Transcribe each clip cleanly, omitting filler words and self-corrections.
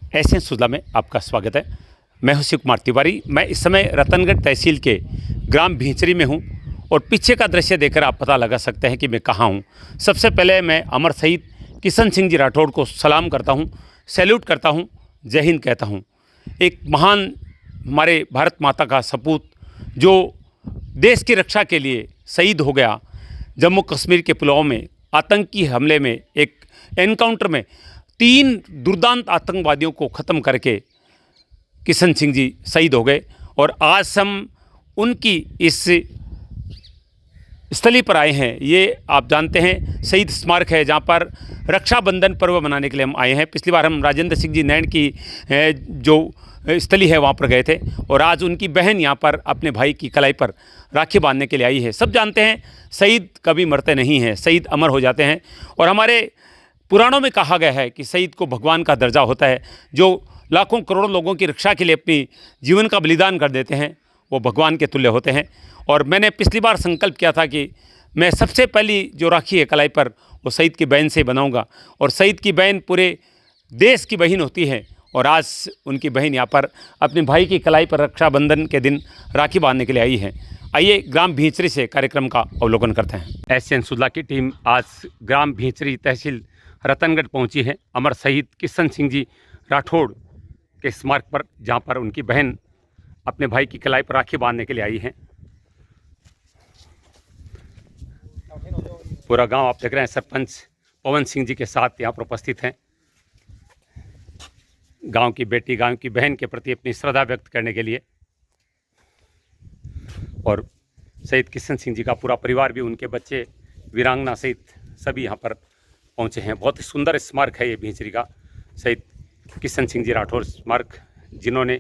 Asian सुजला में आपका स्वागत है। मैं हूं शिव कुमार तिवारी। मैं इस समय रतनगढ़ तहसील के ग्राम भींचरी में हूं और पीछे का दृश्य देखकर आप पता लगा सकते हैं कि मैं कहां हूं। सबसे पहले मैं अमर शहीद किशन सिंह जी राठौड़ को सलाम करता हूं, सैल्यूट करता हूं, जय हिंद कहता हूं। एक महान हमारे भारत माता का सपूत जो देश की रक्षा के लिए शहीद हो गया। जम्मू कश्मीर के पुलवामा में आतंकी हमले में एक एनकाउंटर में 3 दुर्दांत आतंकवादियों को ख़त्म करके किशन सिंह जी शहीद हो गए। और आज हम उनकी इस स्थली पर आए हैं। ये आप जानते हैं शहीद स्मारक है जहाँ पर रक्षाबंधन पर्व मनाने के लिए हम आए हैं। पिछली बार हम राजेंद्र सिंह जी नैन की जो स्थली है वहाँ पर गए थे और आज उनकी बहन यहाँ पर अपने भाई की कलाई पर राखी बांधने के लिए आई है। सब जानते हैं शहीद कभी मरते नहीं हैं, शहीद अमर हो जाते हैं। और हमारे पुराणों में कहा गया है कि शहीद को भगवान का दर्जा होता है। जो लाखों करोड़ों लोगों की रक्षा के लिए अपनी जीवन का बलिदान कर देते हैं वो भगवान के तुल्य होते हैं। और मैंने पिछली बार संकल्प किया था कि मैं सबसे पहली जो राखी है कलाई पर वो शहीद की बहन से बनाऊंगा। और शहीद की बहन पूरे देश की बहन होती है और आज उनकी बहन यहाँ पर अपने भाई की कलाई पर रक्षाबंधन के दिन राखी बांधने के लिए आई है। आइए ग्राम भींचरी से कार्यक्रम का अवलोकन करते हैं। एशियन सुजला की टीम आज ग्राम भींचरी तहसील रतनगढ़ पहुंची है अमर शहीद किशन सिंह जी राठौड़ के स्मारक पर, जहां पर उनकी बहन अपने भाई की कलाई पर राखी बांधने के लिए आई है। पूरा गांव आप देख रहे हैं सरपंच पवन सिंह जी के साथ यहाँ पर उपस्थित हैं। गांव की बेटी, गांव की बहन के प्रति अपनी श्रद्धा व्यक्त करने के लिए। और शहीद किशन सिंह जी का पूरा परिवार भी, उनके बच्चे, वीरांगना सहित सभी यहाँ पर पहुँचे हैं। बहुत ही सुंदर स्मारक है ये भींचरी का, शहीद किशन सिंह जी राठौड़ स्मारक, जिन्होंने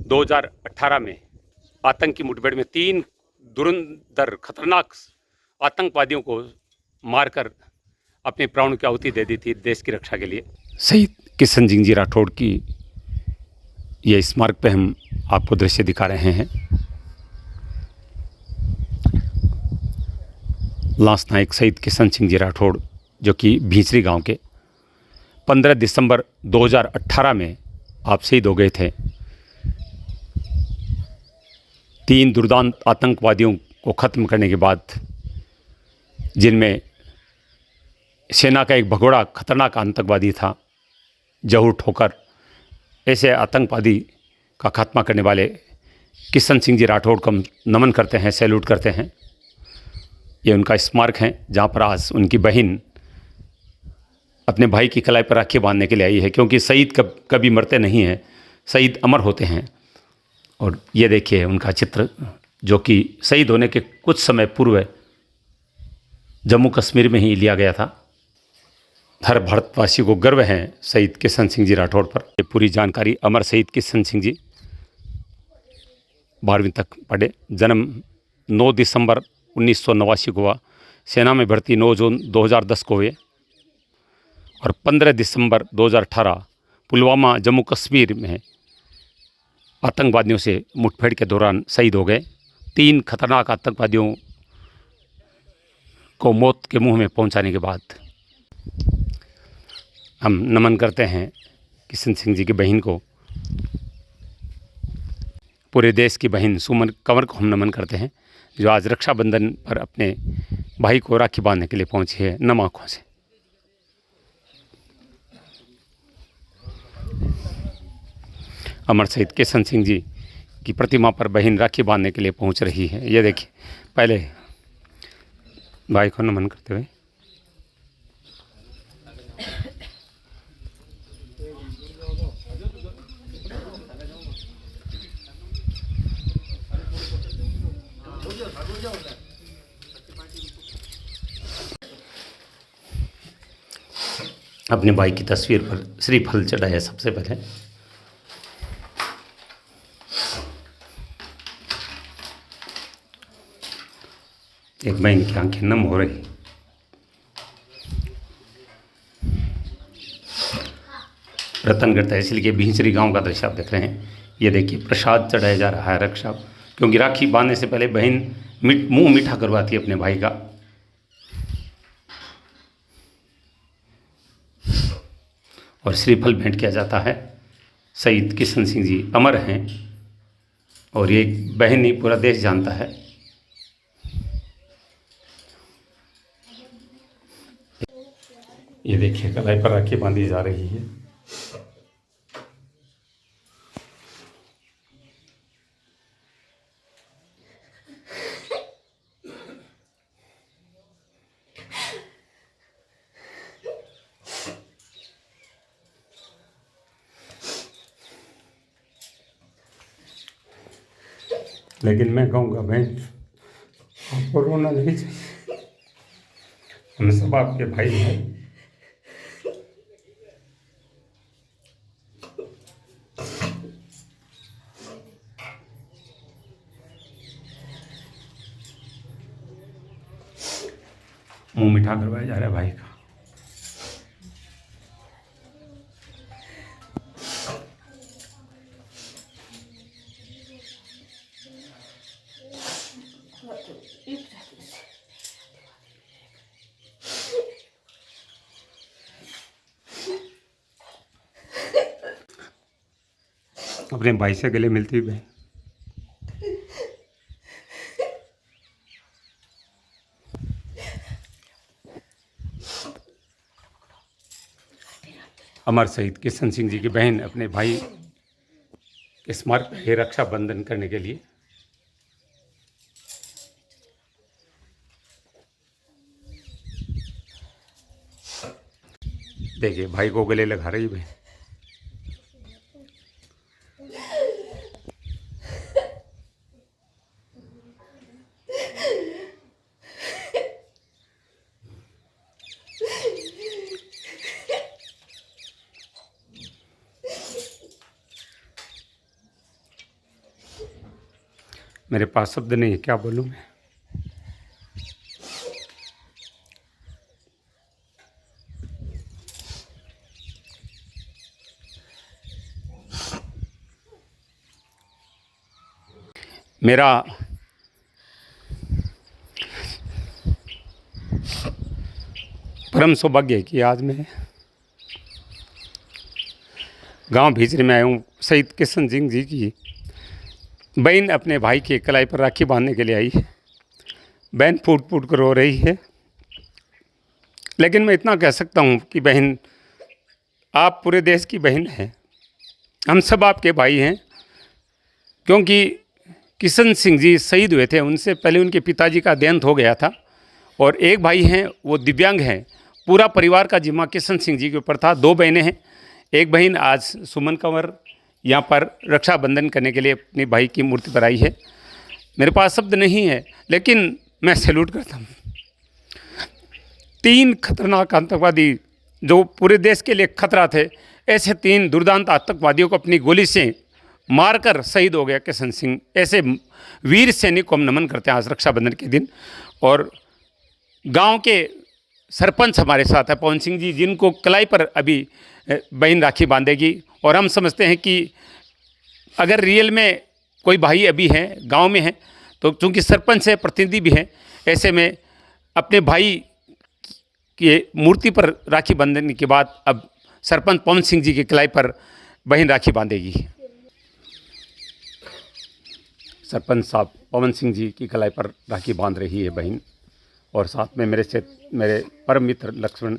2018 में आतंकी मुठभेड़ में 3 धुरंधर खतरनाक आतंकवादियों को मारकर अपने प्राणों की आहुति दे दी थी देश की रक्षा के लिए। शहीद किशन सिंह जी राठौड़ की ये स्मारक पे हम आपको दृश्य दिखा रहे हैं। लांस नायक शहीद किशन सिंह जी राठौड़ जो कि भींचरी गांव के 15 दिसंबर 2018 में आप शहीद हो गए थे। 3 दुर्दांत आतंकवादियों को ख़त्म करने के बाद, जिनमें सेना का एक भगोड़ा खतरनाक आतंकवादी था जहूर ठोकर। ऐसे आतंकवादी का खात्मा करने वाले किशन सिंह जी राठौड़ को हम नमन करते हैं, सैल्यूट करते हैं। ये उनका स्मारक है जहाँ पर आज उनकी बहन अपने भाई की कलाई पर राखी बांधने के लिए आई है, क्योंकि शहीद कभी मरते नहीं हैं, शहीद अमर होते हैं। और ये देखिए उनका चित्र, जो कि शहीद होने के कुछ समय पूर्व जम्मू कश्मीर में ही लिया गया था। हर भारतवासी को गर्व है शहीद किशन सिंह जी राठौड़ पर। ये पूरी जानकारी अमर शहीद किशन सिंह जी 12वीं तक पढ़े। जन्म 9 दिसंबर 1989 को हुआ। सेना में भर्ती 9 जून 2010 को हुए और 15 दिसंबर 2018 पुलवामा जम्मू कश्मीर में आतंकवादियों से मुठभेड़ के दौरान शहीद हो गए। 3 खतरनाक आतंकवादियों को मौत के मुंह में पहुंचाने के बाद हम नमन करते हैं किशन सिंह जी की बहन को। पूरे देश की बहन सुमन कंवर को हम नमन करते हैं, जो आज रक्षाबंधन पर अपने भाई को राखी बांधने के लिए पहुंची है नम आँखों से। अमर शहीद किशन सिंह जी की प्रतिमा पर बहन राखी बांधने के लिए पहुंच रही है। ये देखिए, पहले भाई को नमन करते हुए। अपने भाई की तस्वीर पर श्रीफल चढ़ाया सबसे पहले। एक बहन की आंखें नम हो रही। रतनगढ़ तहसील के भींचरी गांव का दृश्य आप देख रहे हैं। ये देखिए प्रसाद चढ़ाया जा रहा है रक्षा, क्योंकि राखी बांधने से पहले बहन मुंह मीठा करवाती है अपने भाई का। और श्रीफल भेंट किया जाता है। शहीद किशन सिंह जी अमर हैं और ये बहन ही पूरा देश जानता है। ये देखिए कलाई पर राखी बांधी जा रही है। लेकिन मैं कहूँगा बहन, आपको रोना नहीं चाहिए, हम सब आपके भाई हैं। मुंह मीठा करवाया जा रहा है भाई का। अपने भाई से गले मिलती हुई बहन। अमर शहीद किशन सिंह जी की बहन अपने भाई के स्मारक पे रक्षाबंधन करने के लिए देखिए भाई को गले लगा रही बहन। मेरे पास शब्द नहीं है, क्या बोलूं मैं। मेरा परम सौभाग्य है कि आज मैं गांव भीचरी में आया हूँ। शहीद किशन सिंह जी की बहन अपने भाई के कलाई पर राखी बांधने के लिए आई है। बहन फूट फूट कर रो रही है, लेकिन मैं इतना कह सकता हूँ कि बहन, आप पूरे देश की बहन हैं, हम सब आपके भाई हैं। क्योंकि किशन सिंह जी शहीद हुए थे, उनसे पहले उनके पिताजी का देहांत हो गया था और एक भाई हैं वो दिव्यांग हैं। पूरा परिवार का जिम्मा किशन सिंह जी के ऊपर था। 2 बहनें हैं। एक बहन आज सुमन कंवर यहाँ पर रक्षाबंधन करने के लिए अपने भाई की मूर्ति पर आई है। मेरे पास शब्द नहीं है, लेकिन मैं सैल्यूट करता हूँ। 3 खतरनाक आतंकवादी जो पूरे देश के लिए खतरा थे, ऐसे 3 दुर्दांत आतंकवादियों को अपनी गोली से मारकर शहीद हो गया किशन सिंह। ऐसे वीर सैनिक को हम नमन करते हैं आज रक्षाबंधन के दिन। और गांव के सरपंच हमारे साथ है पवन सिंह जी, जिनको कलाई पर अभी बहन राखी बांधेगी। और हम समझते हैं कि अगर रियल में कोई भाई अभी हैं गांव में हैं, तो चूँकि सरपंच है, प्रतिनिधि भी हैं, ऐसे में अपने भाई की मूर्ति पर राखी बांधने के बाद अब सरपंच पवन सिंह जी की कलाई पर बहन राखी बांधेगी। सरपंच साहब पवन सिंह जी की कलाई पर राखी बांध रही है बहन, और साथ में मेरे परम मित्र लक्ष्मण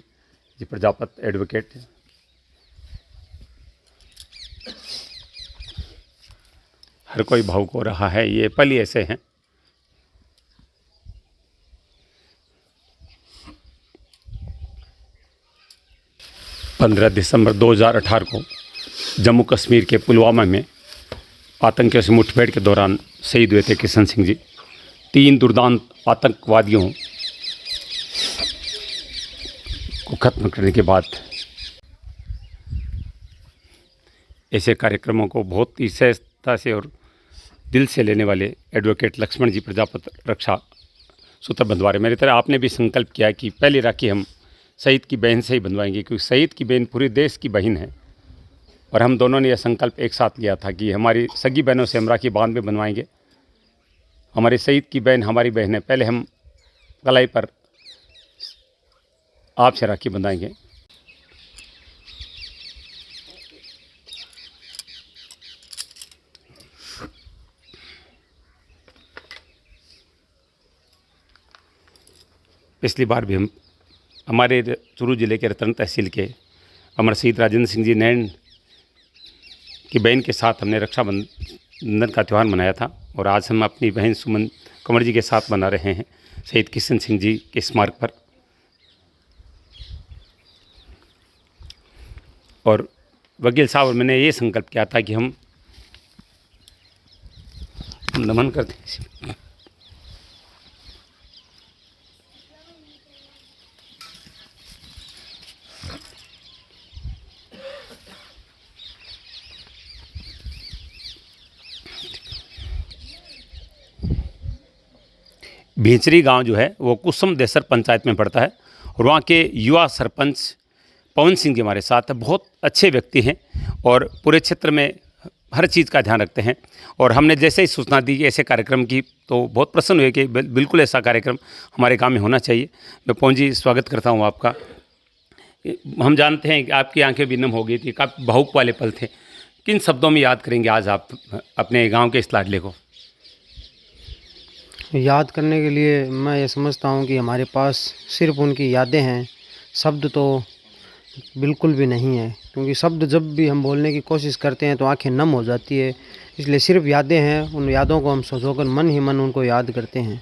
जी प्रजापत एडवोकेट। हर कोई भावुक हो रहा है, ये पल ही ऐसे हैं। पंद्रह दिसंबर 2018 को जम्मू कश्मीर के पुलवामा में आतंकियों से मुठभेड़ के दौरान शहीद हुए थे किशन सिंह जी। 3 दुर्दांत आतंकवादियों को खत्म करने के बाद ऐसे कार्यक्रमों को बहुत ही सहजता से और दिल से लेने वाले एडवोकेट लक्ष्मण जी प्रजापत रक्षा सूत्र बंधवा रहे। मेरी तरह आपने भी संकल्प किया कि पहली राखी हम शहीद की बहन से ही बंधवाएंगे, क्योंकि शहीद की बहन पूरे देश की बहन है। और हम दोनों ने यह संकल्प एक साथ लिया था कि हमारी सगी बहनों से हम राखी बांध में बनवाएंगे। हमारे शहीद की बहन हमारी बहन है, पहले हम कलाई पर आपसे राखी बंधाएंगे। पिछली बार भी हम हमारे चुरू जिले के रतन तहसील के अमर शहीद राजेंद्र सिंह जी नैन की बहन के साथ हमने रक्षाबंधन का त्यौहार मनाया था, और आज हम अपनी बहन सुमन कंवर जी के साथ मना रहे हैं शहीद किशन सिंह जी के स्मारक पर। और वकील साहब और मैंने ये संकल्प किया था कि हम नमन करते हैं। भेंचरी गांव जो है वो कुसुम देसर पंचायत में पड़ता है, और वहाँ के युवा सरपंच पवन सिंह जी हमारे साथ बहुत अच्छे व्यक्ति हैं और पूरे क्षेत्र में हर चीज़ का ध्यान रखते हैं। और हमने जैसे ही सूचना दी ऐसे कार्यक्रम की तो बहुत प्रसन्न हुए कि बिल्कुल ऐसा कार्यक्रम हमारे गांव में होना चाहिए। मैं पवन जी स्वागत करता हूं आपका। हम जानते हैं कि आपकी आंखें भी नम हो गई थी, काफ़ी भावुक वाले पल थे। किन शब्दों में याद करेंगे आज आप अपने गाँव के इस लाडले को? याद करने के लिए मैं ये समझता हूँ कि हमारे पास सिर्फ उनकी यादें हैं, शब्द तो बिल्कुल भी नहीं है, क्योंकि शब्द जब भी हम बोलने की कोशिश करते हैं तो आंखें नम हो जाती है। इसलिए सिर्फ यादें हैं, उन यादों को हम संजोकर मन ही मन उनको याद करते हैं।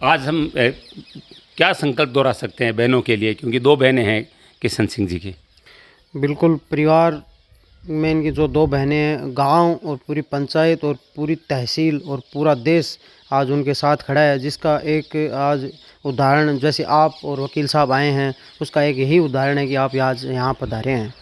आज हम क्या संकल्प दोहरा सकते हैं बहनों के लिए, क्योंकि 2 बहनें हैं किशन सिंह जी की? बिल्कुल, परिवार में इनकी जो 2 बहनें हैं, गांव और पूरी पंचायत और पूरी तहसील और पूरा देश आज उनके साथ खड़ा है, जिसका एक आज उदाहरण जैसे आप और वकील साहब आए हैं, उसका एक यही उदाहरण है कि आप आज यहाँ पधारे हैं।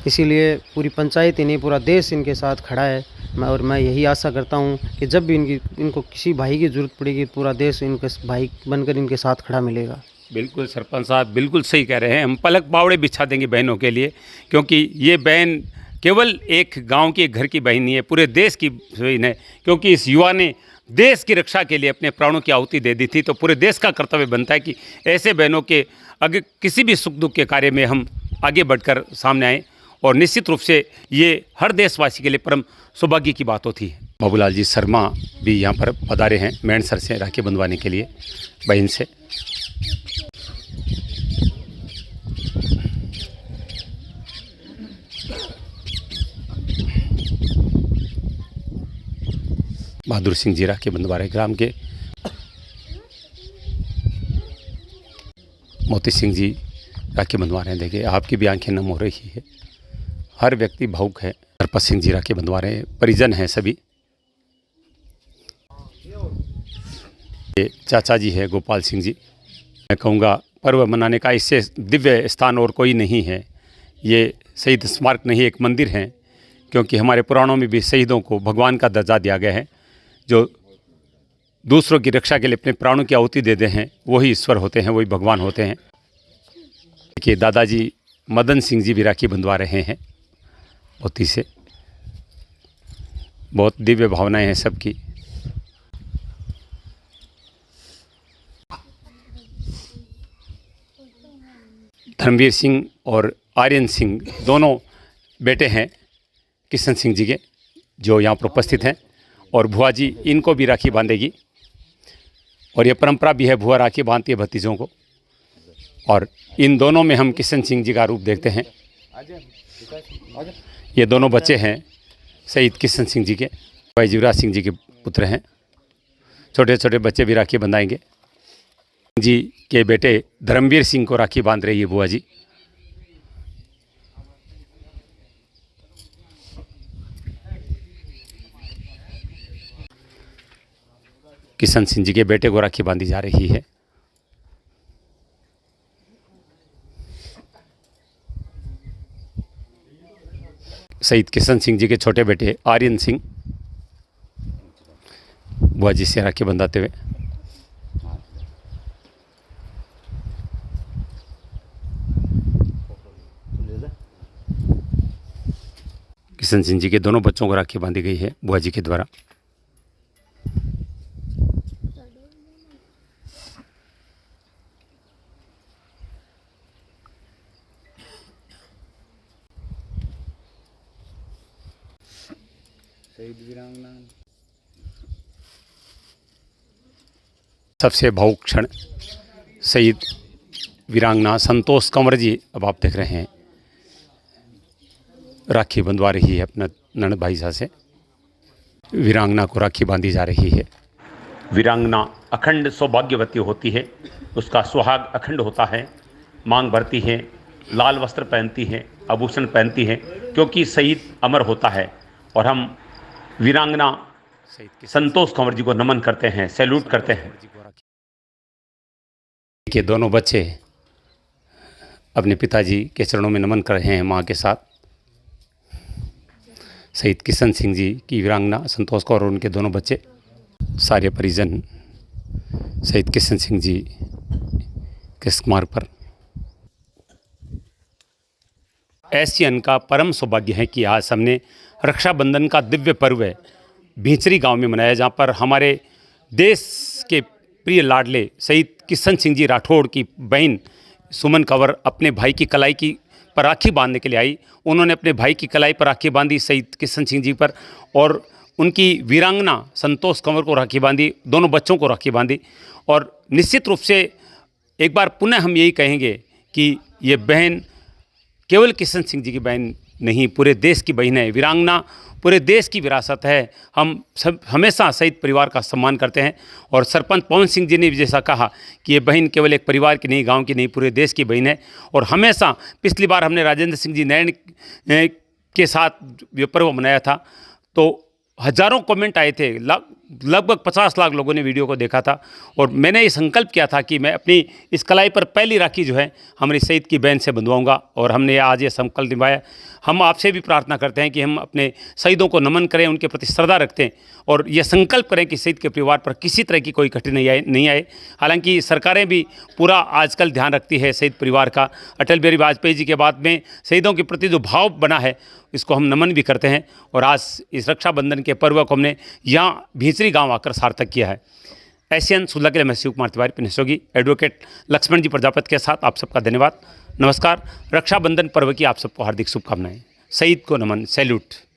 इसीलिए पूरी पंचायत ही नहीं, पूरा देश इनके साथ खड़ा है। मैं यही आशा करता हूँ कि जब भी इनको किसी भाई की ज़रूरत पड़ेगी, पूरा देश इनके भाई बनकर इनके साथ खड़ा मिलेगा। बिल्कुल सरपंच साहब बिल्कुल सही कह रहे हैं। हम पलक बावड़े बिछा देंगे बहनों के लिए, क्योंकि ये बहन केवल एक गांव की, एक घर की बहन नहीं है, पूरे देश की बहन है। क्योंकि इस युवा ने देश की रक्षा के लिए अपने प्राणों की आहुति दे दी थी, तो पूरे देश का कर्तव्य बनता है कि ऐसे बहनों के अगर किसी भी सुख दुख के कार्य में हम आगे बढ़कर सामने आएँ। और निश्चित रूप से ये हर देशवासी के लिए परम सौभाग्य की बात होती है। बाबूलाल जी शर्मा भी यहाँ पर पधारे हैं मैणसर से राखी बंधवाने के लिए बहन से। बहादुर सिंह जी राखी बंधवा रहे ग्राम के। मोती सिंह जी राखी बंधवा रहे हैं। देखिए आपकी भी आंखें नम हो रही है, हर व्यक्ति भावुक है। हरपत सिंह जी राखी बंधवा रहे हैं, परिजन हैं सभी। ये चाचा जी है गोपाल सिंह जी। मैं कहूँगा पर्व मनाने का इससे दिव्य स्थान और कोई नहीं है। ये शहीद स्मारक नहीं, एक मंदिर है, क्योंकि हमारे पुराणों में भी शहीदों को भगवान का दर्जा दिया गया है। जो दूसरों की रक्षा के लिए अपने प्राणों की आहुति देते हैं वही ईश्वर होते हैं, वही भगवान होते हैं। देखिए दादाजी मदन सिंह जी भी राखी बंधवा रहे हैं मोती से। बहुत दिव्य भावनाएं हैं सबकी। धर्मवीर सिंह और आर्यन सिंह दोनों बेटे हैं किशन सिंह जी के, जो यहाँ पर उपस्थित हैं। और भुआ जी इनको भी राखी बांधेगी, और ये परंपरा भी है, भुआ राखी बांधती है भतीजों को। और इन दोनों में हम किशन सिंह जी का रूप देखते हैं। ये दोनों बच्चे हैं शहीद किशन सिंह जी के, भाई जीवराज सिंह जी के पुत्र हैं। छोटे छोटे बच्चे भी राखी बंधाएंगे। जी के बेटे धर्मवीर सिंह को राखी बांध रही है बुआ जी। किशन सिंह जी के बेटे को राखी बांधी जा रही है। शहीद किशन सिंह जी के छोटे बेटे आर्यन सिंह बुआ जी से राखी बंधाते हुए। किशन सिंह जी के दोनों बच्चों को राखी बांधी गई है बुआ जी के द्वारा। शहीद वीरांगना सबसे भावुक क्षण शहीद वीरांगना संतोष कंवर जी, अब आप देख रहे हैं राखी बंधवा रही है अपना ननद भाई साहब से। वीरांगना को राखी बांधी जा रही है। वीरांगना अखंड सौभाग्यवती होती है, उसका सुहाग अखंड होता है, मांग भरती है, लाल वस्त्र पहनती है, आभूषण पहनती है, क्योंकि शहीद अमर होता है। और हम वीरांगना संतोष कंवर जी को नमन करते हैं, सैल्यूट करते हैं। के दोनों बच्चे अपने पिताजी के चरणों में नमन कर रहे हैं माँ के साथ। शहीद किशन सिंह जी की वीरांगना संतोष कौर और उनके दोनों बच्चे, सारे परिजन शहीद किशन सिंह जी के स्मारक पर। एशियन का परम सौभाग्य है कि आज हमने रक्षाबंधन का दिव्य पर्व भींचरी गांव में मनाया, जहां पर हमारे देश के प्रिय लाडले शहीद किशन सिंह जी राठौड़ की बहन सुमन कंवर अपने भाई की कलाई की पर राखी बांधने के लिए आई। उन्होंने अपने भाई की कलाई पर राखी बांधी शहीद किशन सिंह जी पर, और उनकी वीरांगना संतोष कंवर को राखी बांधी, दोनों बच्चों को राखी बांधी। और निश्चित रूप से एक बार पुनः हम यही कहेंगे कि ये बहन केवल किशन सिंह जी की बहन नहीं, पूरे देश की बहन है। वीरांगना पूरे देश की विरासत है। हम सब हमेशा शहीद परिवार का सम्मान करते हैं। और सरपंच पवन सिंह जी ने भी जैसा कहा कि ये बहन केवल एक परिवार की नहीं, गांव की नहीं, पूरे देश की बहन है। और हमेशा, पिछली बार हमने राजेंद्र सिंह जी नैन के साथ ये पर्व मनाया था तो हज़ारों कमेंट आए थे, लगभग 50 लाख लोगों ने वीडियो को देखा था। और मैंने ये संकल्प किया था कि मैं अपनी इस कलाई पर पहली राखी जो है हमारी शहीद की बहन से बंधवाऊंगा, और हमने आज ये संकल्प निभाया। हम आपसे भी प्रार्थना करते हैं कि हम अपने शहीदों को नमन करें, उनके प्रति श्रद्धा रखते हैं, और ये संकल्प करें कि शहीद के परिवार पर किसी तरह की कोई कठिनाई नहीं आए। हालांकि सरकारें भी पूरा आजकल ध्यान रखती है शहीद परिवार का। अटल बिहारी वाजपेयी जी के बाद में शहीदों के प्रति जो भाव बना है, इसको हम नमन भी करते हैं। और आज इस रक्षाबंधन के पर्व को हमने यहाँ भींचरी गांव आकर सार्थक किया है। एशियन सुलह के लिए मैं शिव कुमार तिवारी, पिनेश्योगी एडवोकेट लक्ष्मण जी प्रजापति के साथ आप सबका धन्यवाद, नमस्कार। रक्षाबंधन पर्व की आप सबको हार्दिक शुभकामनाएं। शहीद को नमन, सैल्यूट।